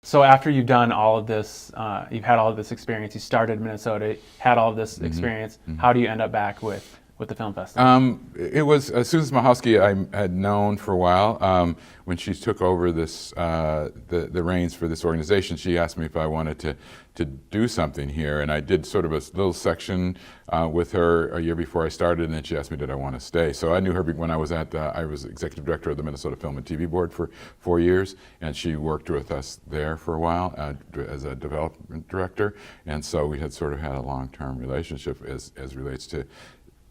So after you've done all of this, you've had all of this experience, you started in Minnesota, had all of this experience, how do you end up back with the film festival? It was Susan Smahowski I had known for a while. When she took over this, the reins for this organization, she asked me if I wanted to do something here, and I did sort of a little section with her a year before I started, and then she asked me did I want to stay. So I knew her when I was I was executive director of the Minnesota Film and TV Board for 4 years, and she worked with us there for a while as a development director, and so we had sort of had a long-term relationship as relates to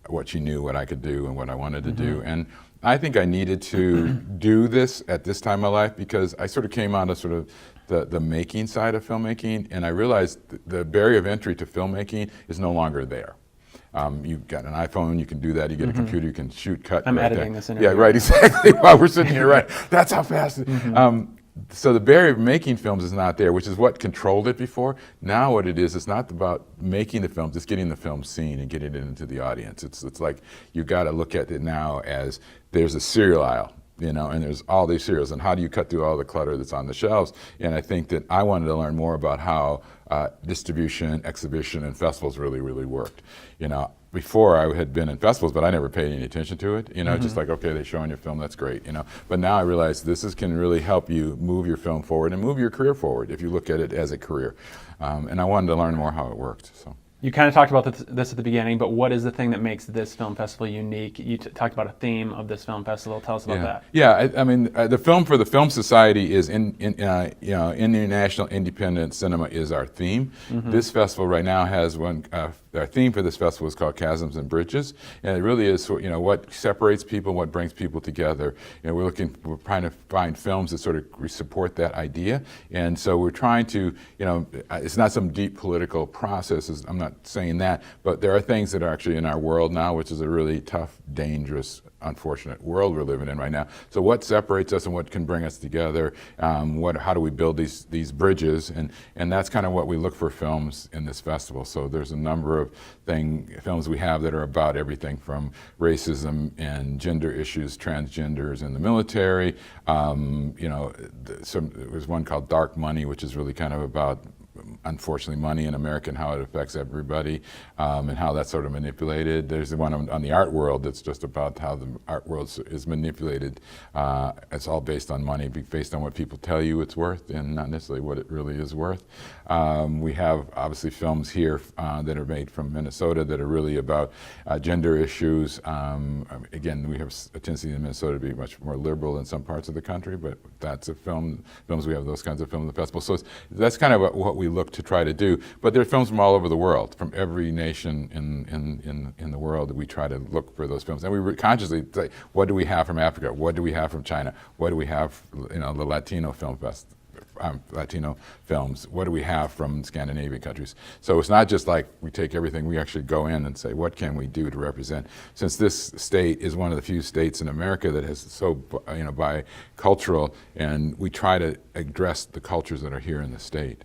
what she knew, what I could do, and what I wanted to do. And I think I needed to do this at this time of my life because I sort of came out of sort of the making side of filmmaking, and I realized the barrier of entry to filmmaking is no longer there. You've got an iPhone, you can do that. You get a computer, you can shoot, cut. I'm right editing there. this interview. Yeah, right, exactly. While we're sitting here, right. That's how fast. So the barrier of making films is not there, which is what controlled it before. Now what it is, it's not about making the films, it's getting the film seen and getting it into the audience. It's like you got to look at it now as there's a cereal aisle, you know, and there's all these cereals, and how do you cut through all the clutter that's on the shelves? And I think that I wanted to learn more about how distribution, exhibition, and festivals really worked. You know, before I had been in festivals, but I never paid any attention to it. You know, just like, okay, they're showing your film, that's great. You know, but now I realize can really help you move your film forward and move your career forward if you look at it as a career. And I wanted to learn more how it worked. So. You kind of talked about this at the beginning, but what is the thing that makes this film festival unique? You talked about a theme of this film festival. Tell us about that. Yeah, I mean, the film for the Film Society is international independent cinema is our theme. This festival right now has one. Our theme for this festival is called Chasms and Bridges, and it really is, you know, what separates people, what brings people together. You know, we're trying to find films that sort of support that idea, and so we're trying to, you know, it's not some deep political process. I'm not saying that, but there are things that are actually in our world now, which is a really tough, dangerous, unfortunate world we're living in right now. So what separates us and what can bring us together? How do we build these bridges? And that's kind of what we look for films in this festival. So there's a number of films we have that are about everything from racism and gender issues, transgenders in the military. You know, there was one called Dark Money, which is really kind of about, unfortunately, money in America and how it affects everybody, and how that's sort of manipulated. There's the one on the art world that's just about how the art world is manipulated. It's all based on money, based on what people tell you it's worth and not necessarily what it really is worth. We have obviously films here that are made from Minnesota that are really about gender issues. Again, we have a tendency in Minnesota to be much more liberal than some parts of the country, but that's a films we have those kinds of films in the festival. So that's kind of what we look to try to do. But there are films from all over the world, from every nation in the world, that we try to look for those films. And we consciously say, what do we have from Africa? What do we have from China? What do we have, you know, the Latino film fest? Latino films. What do we have from Scandinavian countries? So it's not just like we take everything, we actually go in and say, what can we do to represent? Since this state is one of the few states in America that has so, you know, bicultural, and we try to address the cultures that are here in the state.